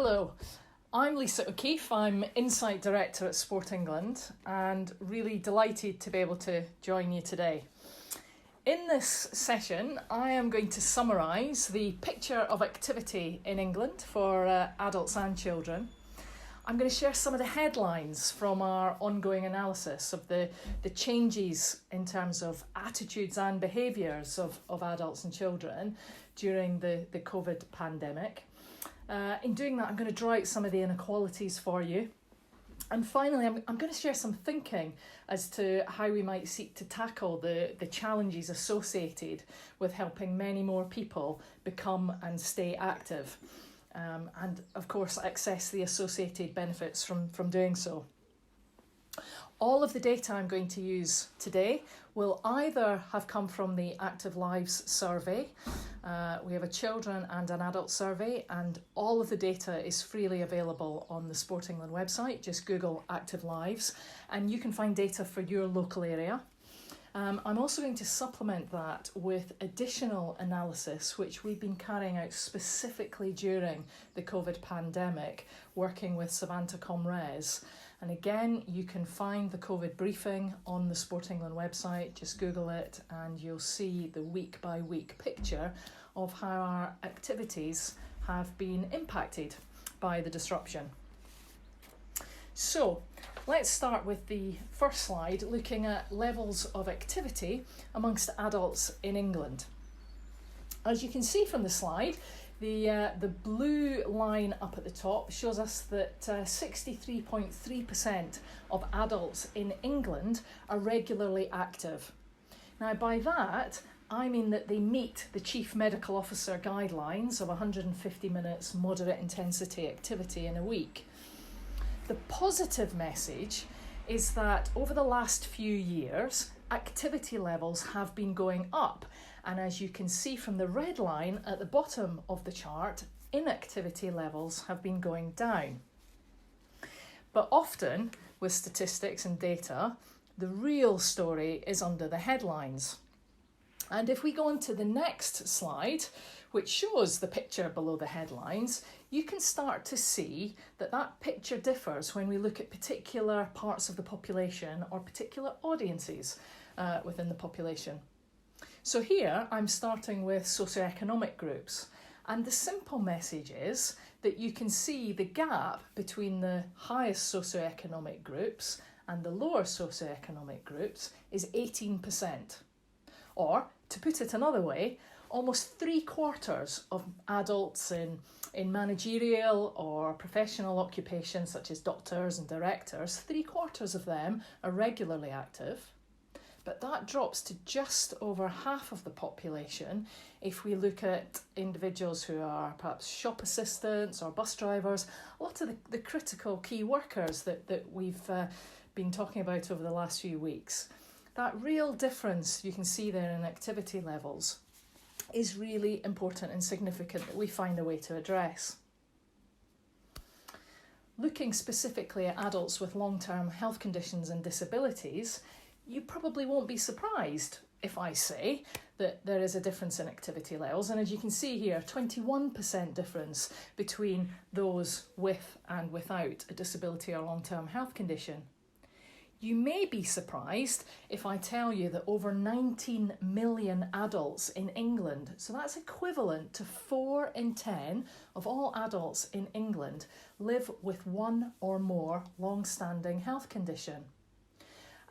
Hello, I'm Lisa O'Keefe. I'm Insight Director at Sport England and really delighted to be able to join you today. In this session, I am going to summarise the picture of activity in England for adults and children. I'm going to share some of the headlines from our ongoing analysis of the changes in terms of attitudes and behaviours of adults and children during the COVID pandemic. In doing that, I'm going to draw out some of the inequalities for you. And finally, I'm going to share some thinking as to how we might seek to tackle the challenges associated with helping many more people become and stay active. And of course, access the associated benefits from doing so. All of the data I'm going to use today will either have come from the Active Lives survey. We have a children and an adult survey, and all of the data is freely available on the Sport England website. Just Google Active Lives and you can find data for your local area. I'm also going to supplement that with additional analysis which we've been carrying out specifically during the COVID pandemic, working with Savanta Comres. And again, you can find the COVID briefing on the Sport England website. Just Google it and you'll see the week by week picture of how our activities have been impacted by the disruption. So let's start with the first slide, looking at levels of activity amongst adults in England. As you can see from the slide, the blue line up at the top shows us that 63.3% of adults in England are regularly active. Now by that, I mean that they meet the Chief Medical Officer guidelines of 150 minutes moderate intensity activity in a week. The positive message is that over the last few years, activity levels have been going up. And as you can see from the red line at the bottom of the chart, inactivity levels have been going down. But often, with statistics and data, the real story is under the headlines. And if we go on to the next slide, which shows the picture below the headlines, you can start to see that that picture differs when we look at particular parts of the population or particular audiences within the population. So here I'm starting with socioeconomic groups, and the simple message is that you can see the gap between the highest socioeconomic groups and the lower socioeconomic groups is 18%. Or, to put it another way, almost 3/4 of adults in managerial or professional occupations such as doctors and directors, 3/4 of them are regularly active. But that drops to just over half of the population if we look at individuals who are perhaps shop assistants or bus drivers, a lot of the critical key workers that we've been talking about over the last few weeks. That real difference you can see there in activity levels is really important and significant that we find a way to address. Looking specifically at adults with long-term health conditions and disabilities, you probably won't be surprised if I say that there is a difference in activity levels. And as you can see here, 21% difference between those with and without a disability or long-term health condition. You may be surprised if I tell you that over 19 million adults in England, so that's equivalent to 4 in 10 of all adults in England, live with one or more long-standing health condition.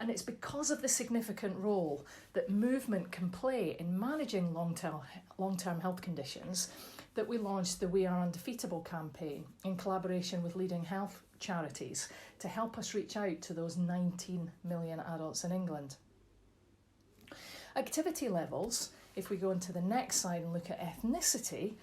And it's because of the significant role that movement can play in managing long-term health conditions that we launched the We Are Undefeatable campaign in collaboration with leading health charities to help us reach out to those 19 million adults in England. Activity levels, if we go into the next slide and look at ethnicity,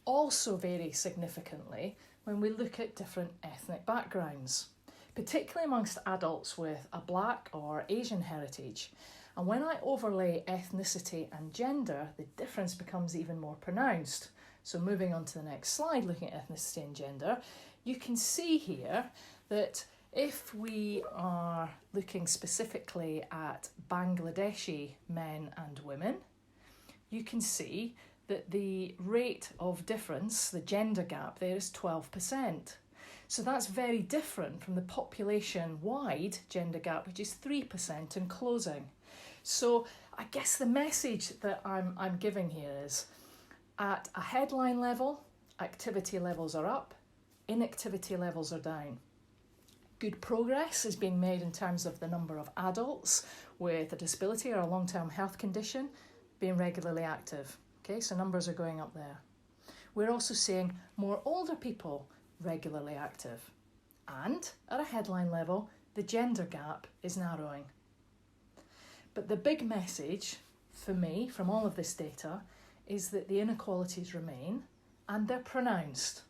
also vary significantly when we look at different ethnic backgrounds, particularly amongst adults with a Black or Asian heritage. And when I overlay ethnicity and gender, the difference becomes even more pronounced. So moving on to the next slide, looking at ethnicity and gender, you can see here that if we are looking specifically at Bangladeshi men and women, you can see that the rate of difference, the gender gap there, is 12%. So that's very different from the population-wide gender gap, which is 3% and closing. So I guess the message that I'm giving here is, at a headline level, activity levels are up, inactivity levels are down. Good progress is being made in terms of the number of adults with a disability or a long-term health condition being regularly active. Okay, so numbers are going up there. We're also seeing more older people regularly active. And at a headline level, the gender gap is narrowing. But the big message for me from all of this data is that the inequalities remain, and they're pronounced.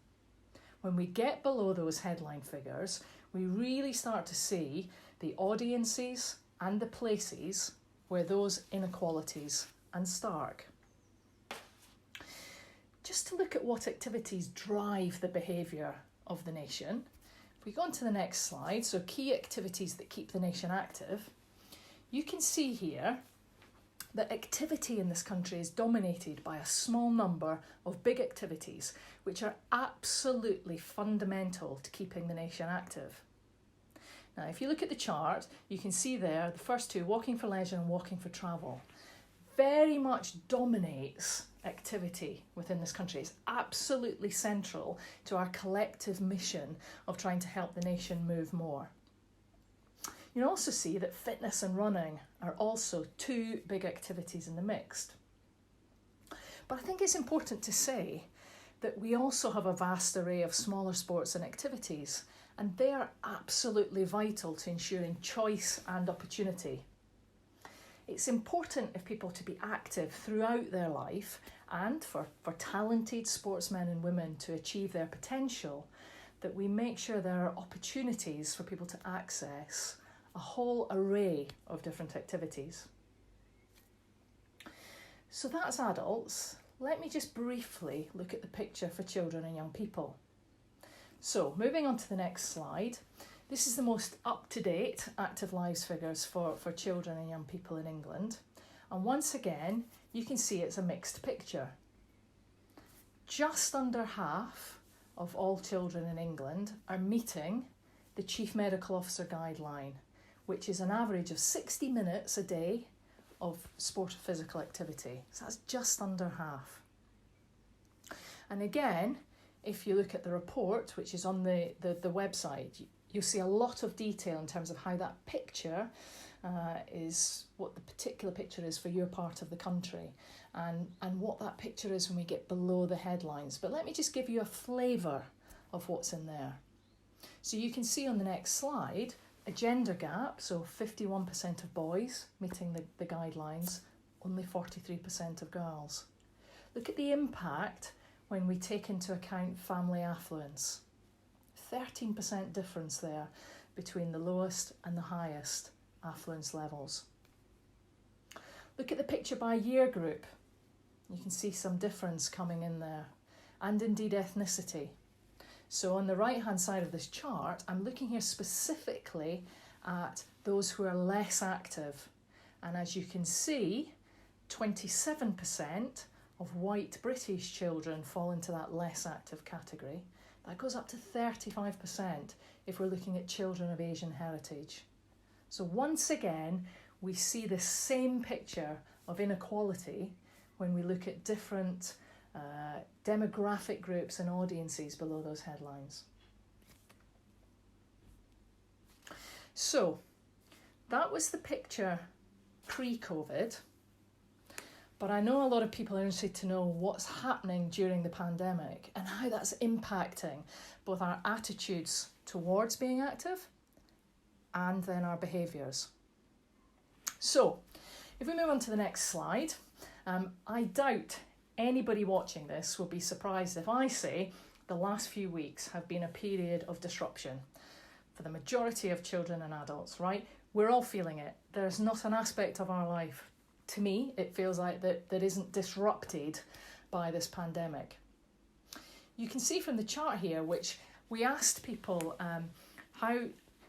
When we get below those headline figures, we really start to see the audiences and the places where those inequalities are stark. Just to look at what activities drive the behaviour of the nation, if we go on to the next slide, so key activities that keep the nation active, you can see here that activity in this country is dominated by a small number of big activities which are absolutely fundamental to keeping the nation active. Now, if you look at the chart, you can see there the first two, walking for leisure and walking for travel, very much dominates activity within this country. It's absolutely central to our collective mission of trying to help the nation move more. You'll also see that fitness and running are also two big activities in the mix. But I think it's important to say that we also have a vast array of smaller sports and activities, and they are absolutely vital to ensuring choice and opportunity. It's important for people to be active throughout their life and for talented sportsmen and women to achieve their potential, that we make sure there are opportunities for people to access a whole array of different activities. So that's adults. Let me just briefly look at the picture for children and young people. So moving on to the next slide, this is the most up-to-date active lives figures for children and young people in England. And once again, you can see it's a mixed picture. Just under half of all children in England are meeting the Chief Medical Officer guideline, which is an average of 60 minutes a day of sport or physical activity. So that's just under half. And again, if you look at the report, which is on the website, you'll see a lot of detail in terms of how that picture is, what the particular picture is for your part of the country, and what that picture is when we get below the headlines. But let me just give you a flavour of what's in there. So you can see on the next slide a gender gap, so 51% of boys meeting the guidelines, only 43% of girls. Look at the impact when we take into account family affluence. 13% difference there between the lowest and the highest affluence levels. Look at the picture by year group. You can see some difference coming in there, and indeed ethnicity. So on the right-hand side of this chart, I'm looking here specifically at those who are less active. And as you can see, 27% of white British children fall into that less active category. That goes up to 35% if we're looking at children of Asian heritage. So once again, we see the same picture of inequality when we look at different demographic groups and audiences below those headlines. So that was the picture pre-COVID, but I know a lot of people are interested to know what's happening during the pandemic and how that's impacting both our attitudes towards being active and then our behaviours. So if we move on to the next slide, I doubt anybody watching this will be surprised if I say the last few weeks have been a period of disruption for the majority of children and adults, right? We're all feeling it. There's not an aspect of our life, to me, it feels like that isn't disrupted by this pandemic. You can see from the chart here, which we asked people how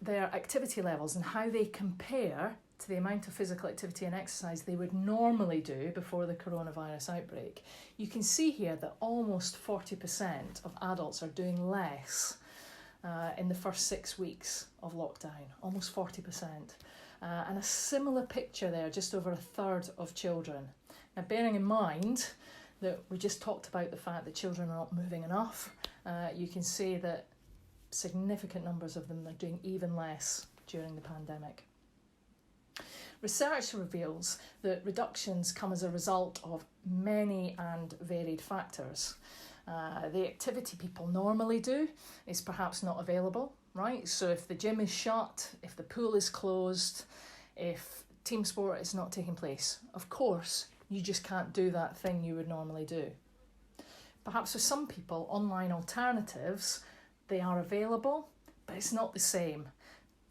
their activity levels and how they compare to the amount of physical activity and exercise they would normally do before the coronavirus outbreak, you can see here that almost 40% of adults are doing less in the first 6 weeks of lockdown, almost 40%. And a similar picture there, just over a third of children. Now, bearing in mind that we just talked about the fact that children are not moving enough, you can see that significant numbers of them are doing even less during the pandemic. Research reveals that reductions come as a result of many and varied factors. The activity people normally do is perhaps not available, right? So if the gym is shut, if the pool is closed, if team sport is not taking place, of course, you just can't do that thing you would normally do. Perhaps for some people, online alternatives, they are available, but it's not the same.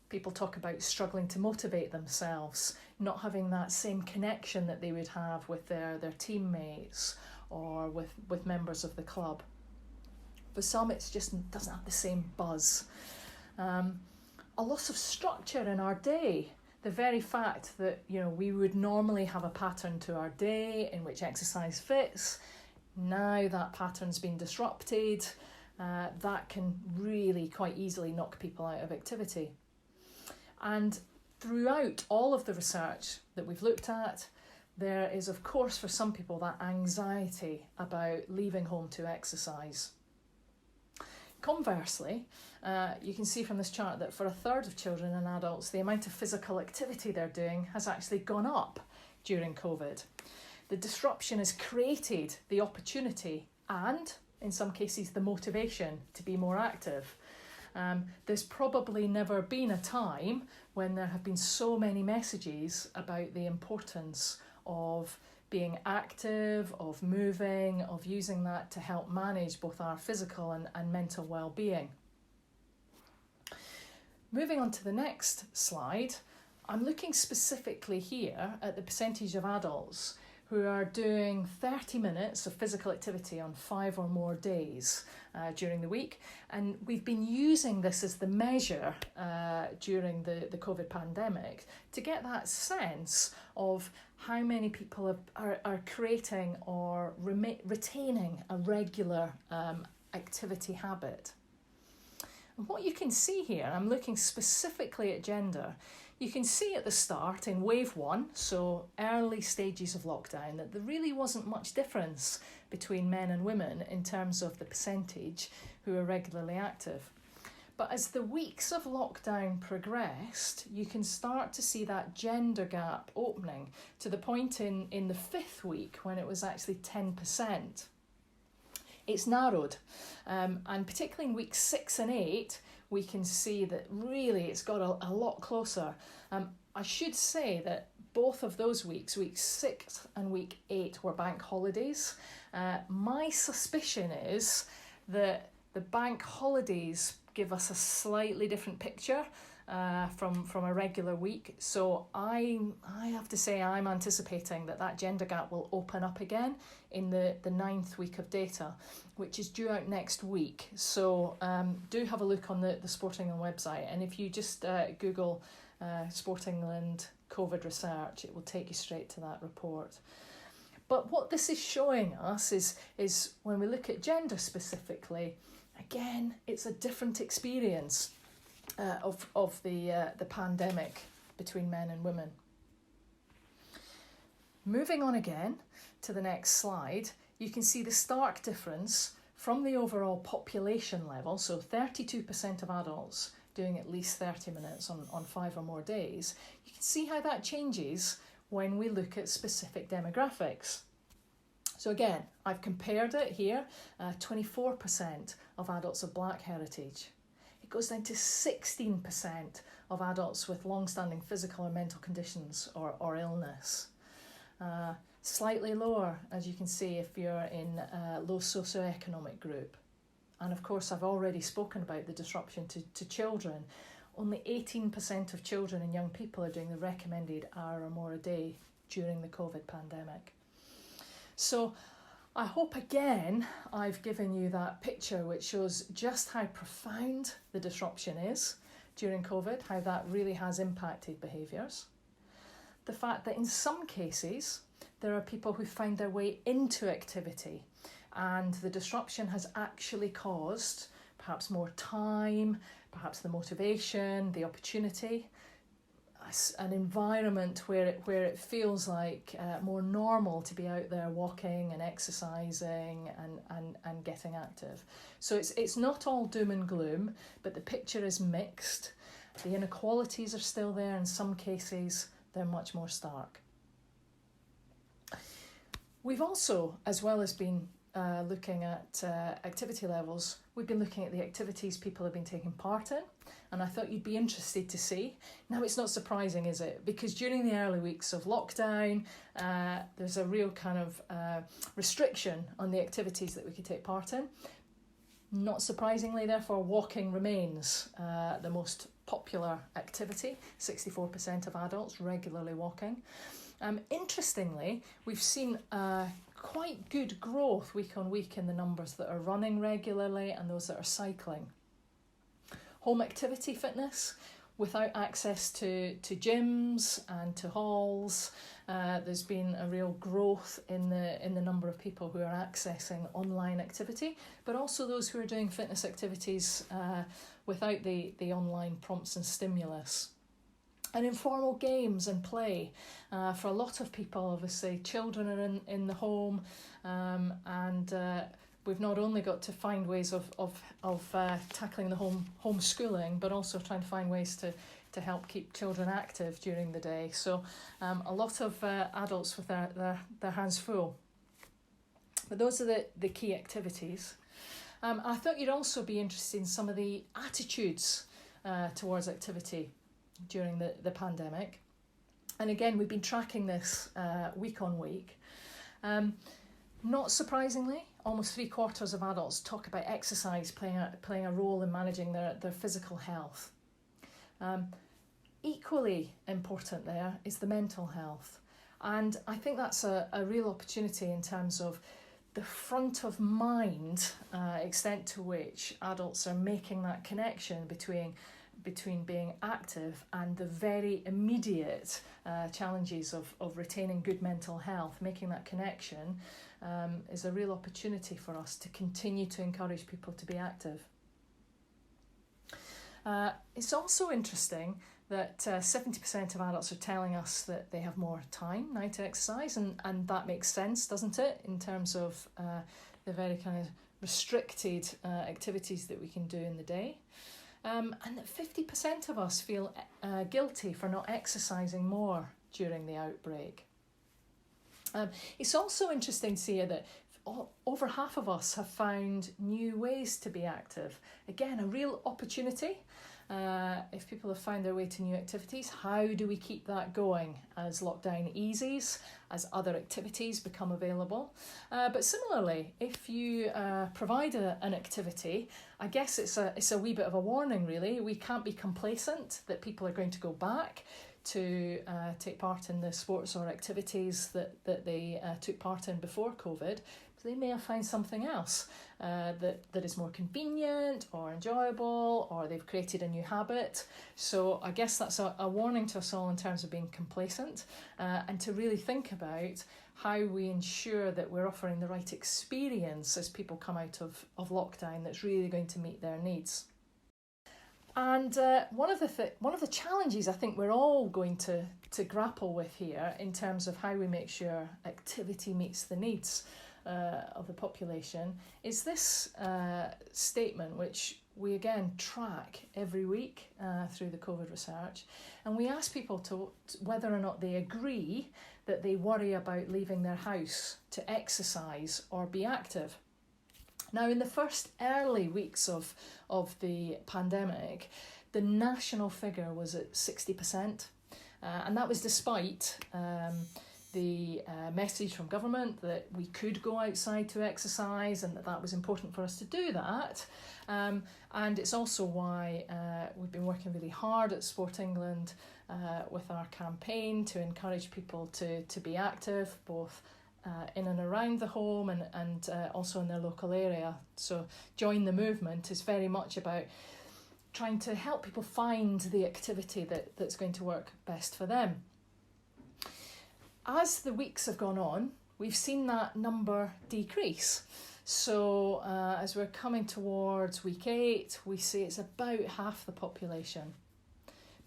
People talk about struggling to motivate themselves, not having that same connection that they would have with their teammates or with members of the club. For some, it just doesn't have the same buzz. A loss of structure in our day. The very fact that we would normally have a pattern to our day in which exercise fits, now that pattern's been disrupted, that can really quite easily knock people out of activity. And throughout all of the research that we've looked at, there is, of course, for some people, that anxiety about leaving home to exercise. Conversely, you can see from this chart that for a third of children and adults, the amount of physical activity they're doing has actually gone up during COVID. The disruption has created the opportunity and, in some cases, the motivation to be more active. There's probably never been a time when there have been so many messages about the importance of being active, of moving, of using that to help manage both our physical and mental well-being. Moving on to the next slide, I'm looking specifically here at the percentage of adults who are doing 30 minutes of physical activity on 5 or more days during the week. And we've been using this as the measure during the COVID pandemic to get that sense of how many people are creating or retaining a regular activity habit. And what you can see here, I'm looking specifically at gender, you can see at the start in wave 1, so early stages of lockdown, that there really wasn't much difference between men and women in terms of the percentage who are regularly active. But as the weeks of lockdown progressed, you can start to see that gender gap opening to the point in the 5th week when it was actually 10%. It's narrowed, and particularly in weeks 6 and 8, we can see that really it's got a lot closer. I should say that both of those weeks, week 6 and week 8, were bank holidays. My suspicion is that the bank holidays give us a slightly different picture from a regular week. So I have to say I'm anticipating that gender gap will open up again in the 9th week of data, which is due out next week. So do have a look on the Sport England website, and if you just Google Sport England COVID research, it will take you straight to that report. But what this is showing us is when we look at gender specifically, again, it's a different experience of the pandemic between men and women. Moving on again to the next slide, you can see the stark difference from the overall population level, so 32% of adults doing at least 30 minutes on 5 or more days. You can see how that changes when we look at specific demographics. So again, I've compared it here, 24% of adults of Black heritage. It goes down to 16% of adults with long-standing physical or mental conditions or illness. Slightly lower, as you can see, if you're in a low socioeconomic group. And of course, I've already spoken about the disruption to children. Only 18% of children and young people are doing the recommended hour or more a day during the COVID pandemic. So I hope again I've given you that picture which shows just how profound the disruption is during COVID, how that really has impacted behaviours. the fact that in some cases there are people who find their way into activity, and the disruption has actually caused perhaps more time, perhaps the motivation, the opportunity, an environment where it feels like more normal to be out there walking and exercising and getting active. So it's not all doom and gloom, but the picture is mixed. The inequalities are still there. In some cases, they're much more stark. We've also, as well as been looking at activity levels, we've been looking at the activities people have been taking part in, and I thought you'd be interested to see. Now, it's not surprising, is it? Because during the early weeks of lockdown, there's a real kind of restriction on the activities that we could take part in. Not surprisingly, therefore, walking remains the most popular activity. 64% of adults regularly walking. Interestingly, we've seen quite good growth week on week in the numbers that are running regularly and those that are cycling. Home activity fitness, without access to gyms and to halls, there's been a real growth in the number of people who are accessing online activity, but also those who are doing fitness activities without the online prompts and stimulus. And informal games and play. For a lot of people, obviously, children are in the home, and we've not only got to find ways of tackling the homeschooling, but also trying to find ways to help keep children active during the day. So a lot of adults with their hands full. But those are the key activities. I thought you'd also be interested in some of the attitudes towards activity during the pandemic. And again, we've been tracking this week on week. Not surprisingly, almost 3/4 of adults talk about exercise playing a role in managing their physical health. Equally important there is the mental health. And I think that's a real opportunity in terms of the front of mind extent to which adults are making that connection between being active and the very immediate challenges of retaining good mental health. Making that connection is a real opportunity for us to continue to encourage people to be active. It's also interesting that 70% of adults are telling us that they have more time now to exercise, and that makes sense, doesn't it, in terms of the very kind of restricted activities that we can do in the day. And that 50% of us feel guilty for not exercising more during the outbreak. It's also interesting to see that over half of us have found new ways to be active. Again, a real opportunity. If people have found their way to new activities, how do we keep that going as lockdown eases, as other activities become available? But similarly, if you provide an activity, I guess it's a wee bit of a warning, really. We can't be complacent that people are going to go back to take part in the sports or activities that they took part in before COVID. They may have found something else that is more convenient or enjoyable, or they've created a new habit. So I guess that's a warning to us all in terms of being complacent, and to really think about how we ensure that we're offering the right experience as people come out of lockdown that's really going to meet their needs. And one of the challenges I think we're all going to grapple with here in terms of how we make sure activity meets the needs of the population is this statement, which we again track every week through the COVID research, and we ask people to whether or not they agree that they worry about leaving their house to exercise or be active. Now, in the first early weeks of the pandemic, the national figure was at 60%, and that was despite the message from government that we could go outside to exercise and that was important for us to do that. And it's also why we've been working really hard at Sport England with our campaign to encourage people to be active, both in and around the home and also in their local area. So Join the Movement is very much about trying to help people find the activity that's going to work best for them. as the weeks have gone on, we've seen that number decrease. So as we're coming towards week 8, we see it's about half the population.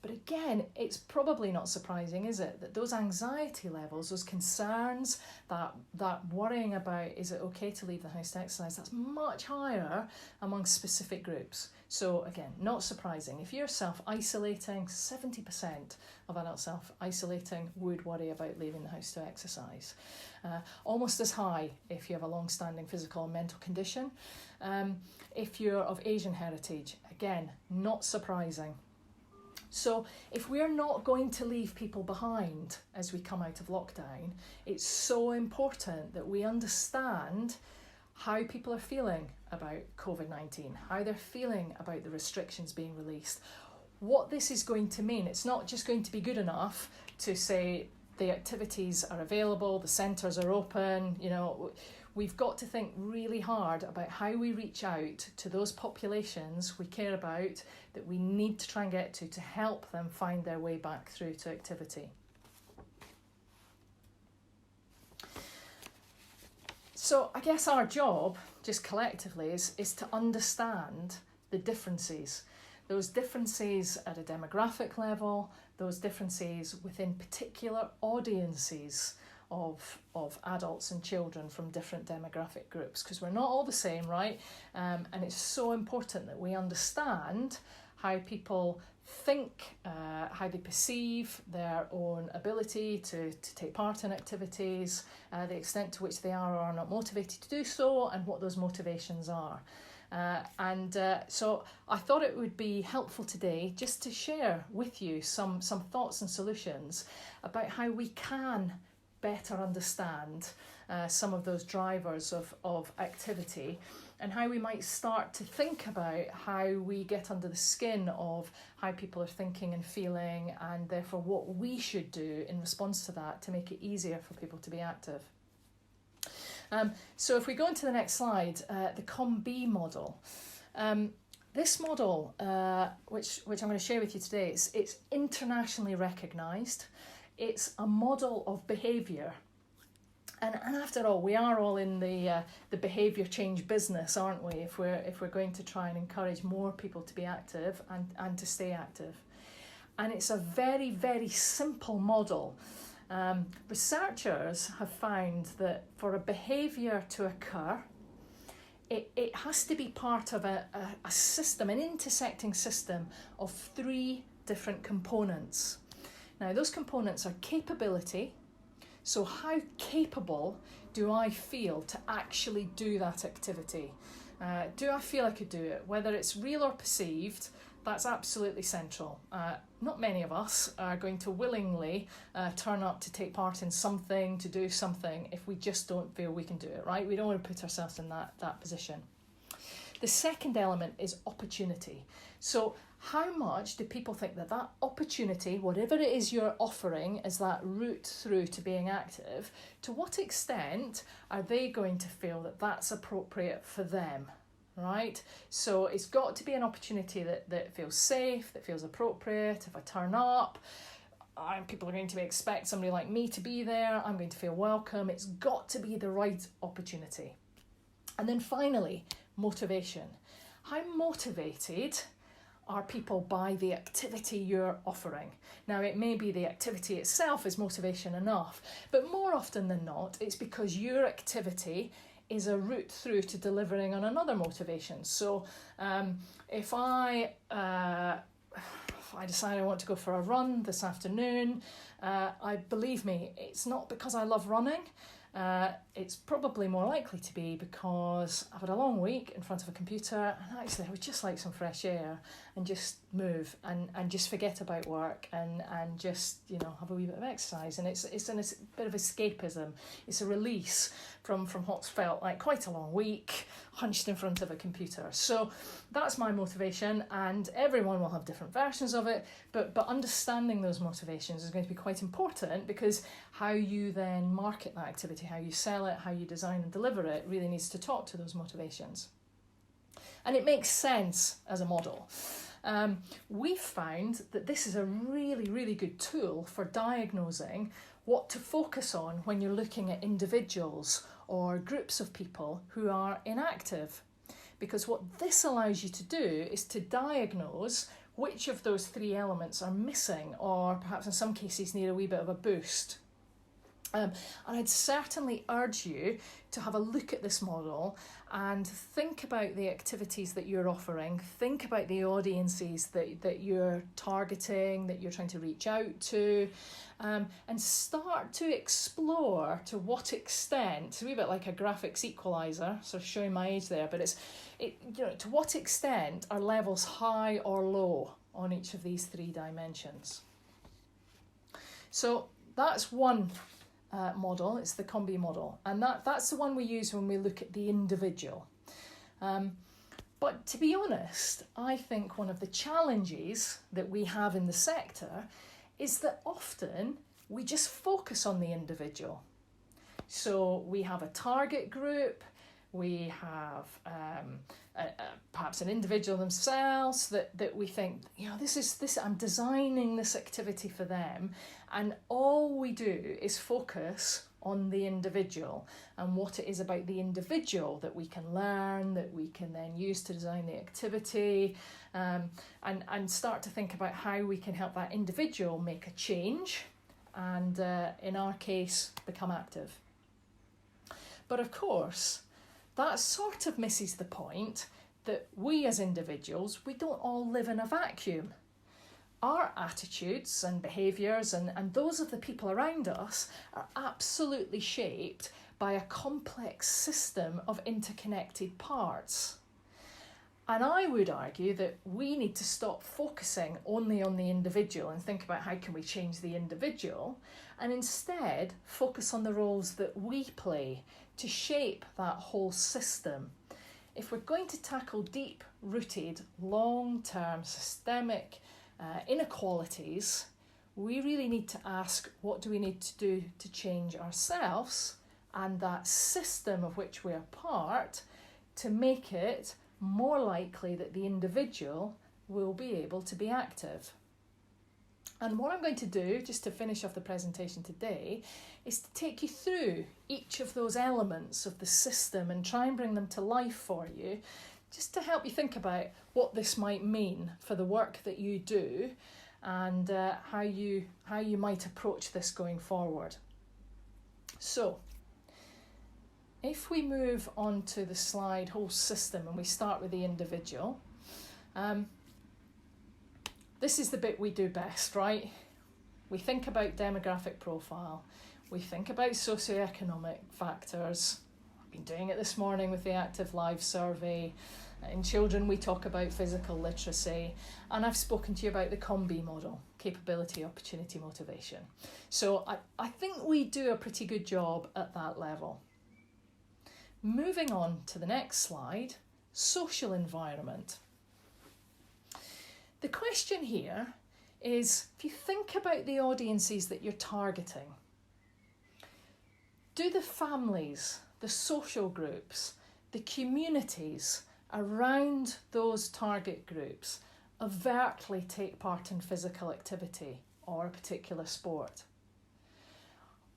But again, it's probably not surprising, is it, that those anxiety levels, those concerns, that worrying about is it okay to leave the house to exercise, that's much higher among specific groups. So again, not surprising. If you're self-isolating, 70% of adults self-isolating would worry about leaving the house to exercise. Almost as high if you have a long-standing physical and mental condition. If you're of Asian heritage, again, not surprising. So if we're not going to leave people behind as we come out of lockdown, it's so important that we understand how people are feeling about COVID-19, how they're feeling about the restrictions being released, what this is going to mean. It's not just going to be good enough to say the activities are available, the centres are open, we've got to think really hard about how we reach out to those populations we care about, that we need to try and get to help them find their way back through to activity. So I guess our job, just collectively, is to understand the differences. Those differences at a demographic level, those differences within particular audiences of adults and children from different demographic groups, because we're not all the same, right? And it's so important that we understand how people think, how they perceive their own ability to take part in activities, the extent to which they are or are not motivated to do so, and what those motivations are. So I thought it would be helpful today just to share with you some thoughts and solutions about how we can better understand some of those drivers of activity, and how we might start to think about how we get under the skin of how people are thinking and feeling, and therefore what we should do in response to that to make it easier for people to be active. So if we go into the next slide, the COM-B model. This model, which I'm going to share with you today, it's internationally recognised. It's a model of behaviour. And after all, we are all in the behaviour change business, aren't we? If we're going to try and encourage more people to be active and to stay active. And it's a very, very simple model. Researchers have found that for a behaviour to occur, it has to be part of a system, an intersecting system of 3 different components. Now, those components are capability. So how capable do I feel to actually do that activity? Do I feel I could do it? Whether it's real or perceived, that's absolutely central. Not many of us are going to willingly turn up to take part in something, to do something, if we just don't feel we can do it, right? We don't want to put ourselves in that position. The second element is opportunity. So how much do people think that opportunity, whatever it is you're offering as that route through to being active, to what extent are they going to feel that that's appropriate for them, right? So it's got to be an opportunity that feels safe, that feels appropriate. If I turn up, people are going to expect somebody like me to be there. I'm going to feel welcome. It's got to be the right opportunity. And then finally, motivation. How motivated are people by the activity you're offering? Now, it may be the activity itself is motivation enough, but more often than not, it's because your activity is a route through to delivering on another motivation. So if I decide I want to go for a run this afternoon, believe me, it's not because I love running. It's probably more likely to be because I've had a long week in front of a computer, and actually I would just like some fresh air and just move and just forget about work and just have a wee bit of exercise. And it's a bit of escapism. It's a release from what's felt like quite a long week hunched in front of a computer. So that's my motivation, and everyone will have different versions of it, but understanding those motivations is going to be quite important, because how you then market that activity, how you sell it, how you design and deliver it really needs to talk to those motivations. And it makes sense as a model. We've found that this is a really, really good tool for diagnosing what to focus on when you're looking at individuals or groups of people who are inactive. Because what this allows you to do is to diagnose which of those three elements are missing, or perhaps in some cases need a wee bit of a boost. And I'd certainly urge you to have a look at this model and think about the activities that you're offering, think about the audiences that you're targeting, that you're trying to reach out to, and start to explore to what extent, it's a wee bit like a graphics equalizer, sort of showing my age there, but to what extent are levels high or low on each of these three dimensions. So that's one model, it's the Combi model, and that's the one we use when we look at the individual. But to be honest, I think one of the challenges that we have in the sector is that often we just focus on the individual. So we have a target group, we have perhaps an individual themselves that we think, this I'm designing this activity for them, and all we do is focus on the individual and what it is about the individual that we can learn, that we can then use to design the activity, and start to think about how we can help that individual make a change and, in our case, become active. But of course, that sort of misses the point that we as individuals, we don't all live in a vacuum. Our attitudes and behaviours and those of the people around us are absolutely shaped by a complex system of interconnected parts. And I would argue that we need to stop focusing only on the individual and think about how can we change the individual, and instead focus on the roles that we play to shape that whole system. If we're going to tackle deep-rooted, long-term, systemic inequalities, we really need to ask, what do we need to do to change ourselves and that system of which we are part, to make it more likely that the individual will be able to be active. And what I'm going to do, just to finish off the presentation today, is to take you through each of those elements of the system and try and bring them to life for you, just to help you think about what this might mean for the work that you do and how you might approach this going forward. So, if we move on to the slide whole system and we start with the individual, this is the bit we do best, right? We think about demographic profile, we think about socioeconomic factors. I've been doing it this morning with the Active Lives survey. In children, we talk about physical literacy, and I've spoken to you about the Combi model, capability, opportunity, motivation. So I think we do a pretty good job at that level. Moving on to the next slide, social environment. The question here is, if you think about the audiences that you're targeting, do the families, the social groups, the communities around those target groups overtly take part in physical activity or a particular sport?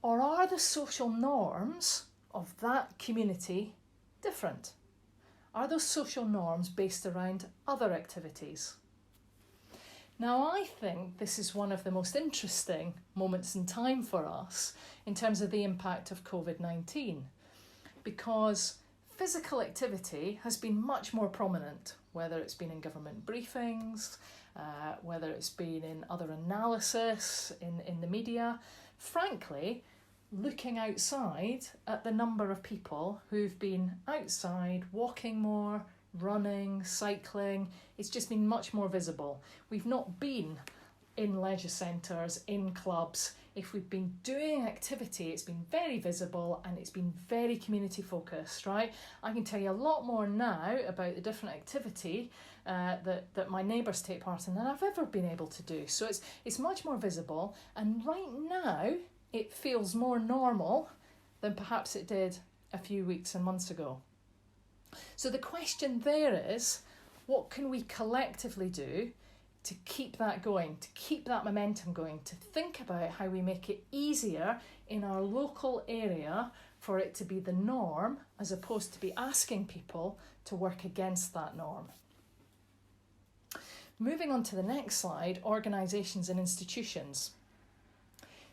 Or are the social norms of that community different? Are those social norms based around other activities? Now, I think this is one of the most interesting moments in time for us in terms of the impact of COVID-19, because physical activity has been much more prominent, whether it's been in government briefings, whether it's been in other analysis in the media. Frankly, looking outside at the number of people who've been outside, walking more, running, cycling, it's just been much more visible. We've not been in leisure centres, in clubs. If we've been doing activity, it's been very visible and it's been very community focused, right? I can tell you a lot more now about the different activity that my neighbours take part in than I've ever been able to do. So it's much more visible, and right now it feels more normal than perhaps it did a few weeks and months ago. So the question there is, what can we collectively do to keep that going, to keep that momentum going, to think about how we make it easier in our local area for it to be the norm, as opposed to be asking people to work against that norm. Moving on to the next slide, organisations and institutions.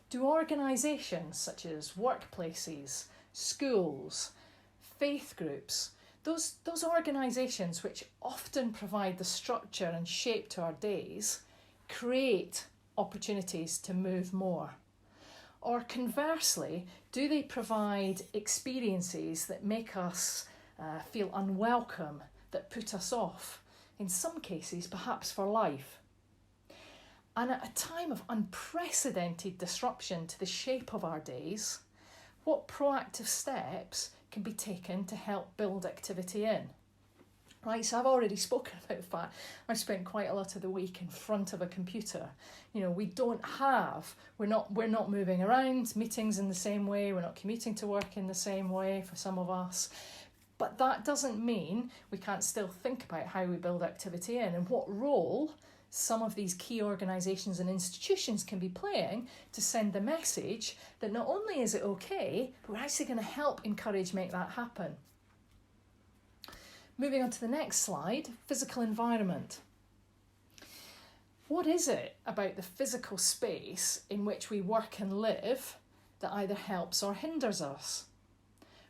Do organisations such as workplaces, schools, faith groups, those organisations which often provide the structure and shape to our days, create opportunities to move more? Or conversely, do they provide experiences that make us feel unwelcome, that put us off, in some cases perhaps for life? And at a time of unprecedented disruption to the shape of our days, what proactive steps can be taken to help build activity in? Right, so I've already spoken about the fact I spent quite a lot of the week in front of a computer. You know, we're not moving around, meetings in the same way, we're not commuting to work in the same way for some of us. But that doesn't mean we can't still think about how we build activity in and what role some of these key organisations and institutions can be playing to send the message that not only is it okay, but we're actually going to help make that happen. Moving on to the next slide, physical environment. What is it about the physical space in which we work and live that either helps or hinders us?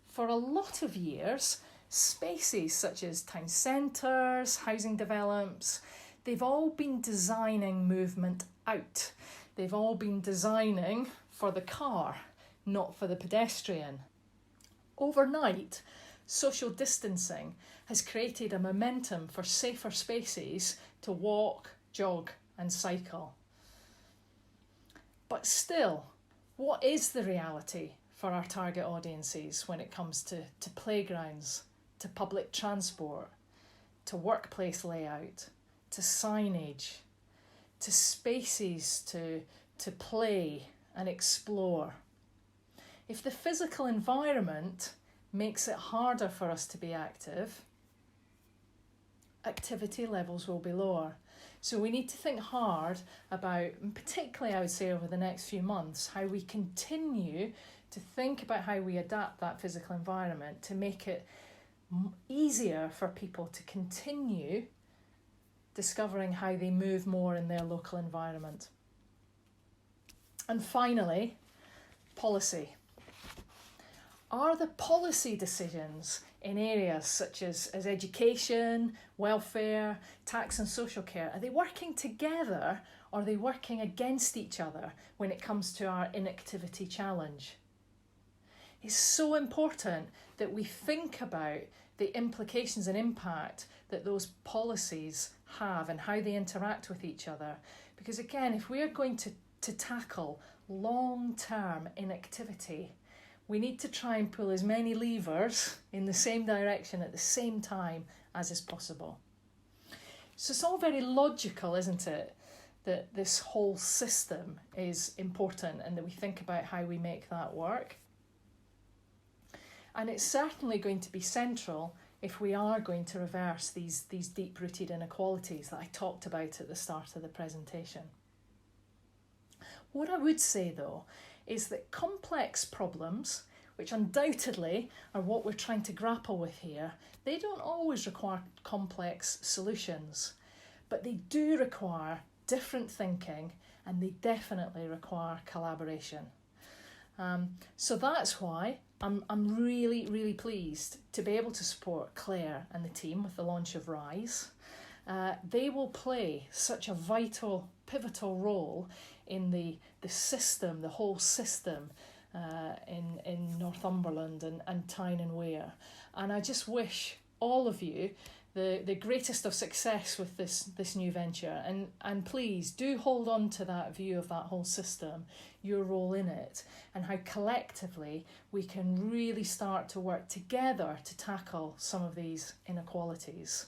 For a lot of years, spaces such as town centres, housing developments, they've all been designing movement out. They've all been designing for the car, not for the pedestrian. Overnight, social distancing has created a momentum for safer spaces to walk, jog and cycle. But still, what is the reality for our target audiences when it comes to playgrounds, to public transport, to workplace layout, to signage, to spaces to play and explore? If the physical environment makes it harder for us to be active, activity levels will be lower. So we need to think hard about, and particularly I would say over the next few months, how we continue to think about how we adapt that physical environment to make it easier for people to continue discovering how they move more in their local environment. And finally, policy. Are the policy decisions in areas such as education, welfare, tax and social care, are they working together or are they working against each other when it comes to our inactivity challenge? It's so important that we think about the implications and impact that those policies have and how they interact with each other. Because again, if we are going to tackle long-term inactivity, we need to try and pull as many levers in the same direction at the same time as is possible. So it's all very logical, isn't it, that this whole system is important and that we think about how we make that work. And it's certainly going to be central if we are going to reverse these deep-rooted inequalities that I talked about at the start of the presentation. What I would say, though, is that complex problems, which undoubtedly are what we're trying to grapple with here, they don't always require complex solutions, but they do require different thinking and they definitely require collaboration. So that's why I'm really, really pleased to be able to support Claire and the team with the launch of Rise. They will play such a vital, pivotal role in the system, the whole system in Northumberland and Tyne and Wear. And I just wish all of you the greatest of success with this new venture. And please do hold on to that view of that whole system, your role in it, and how collectively we can really start to work together to tackle some of these inequalities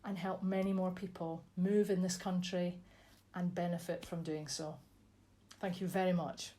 and help many more people move in this country and benefit from doing so. Thank you very much.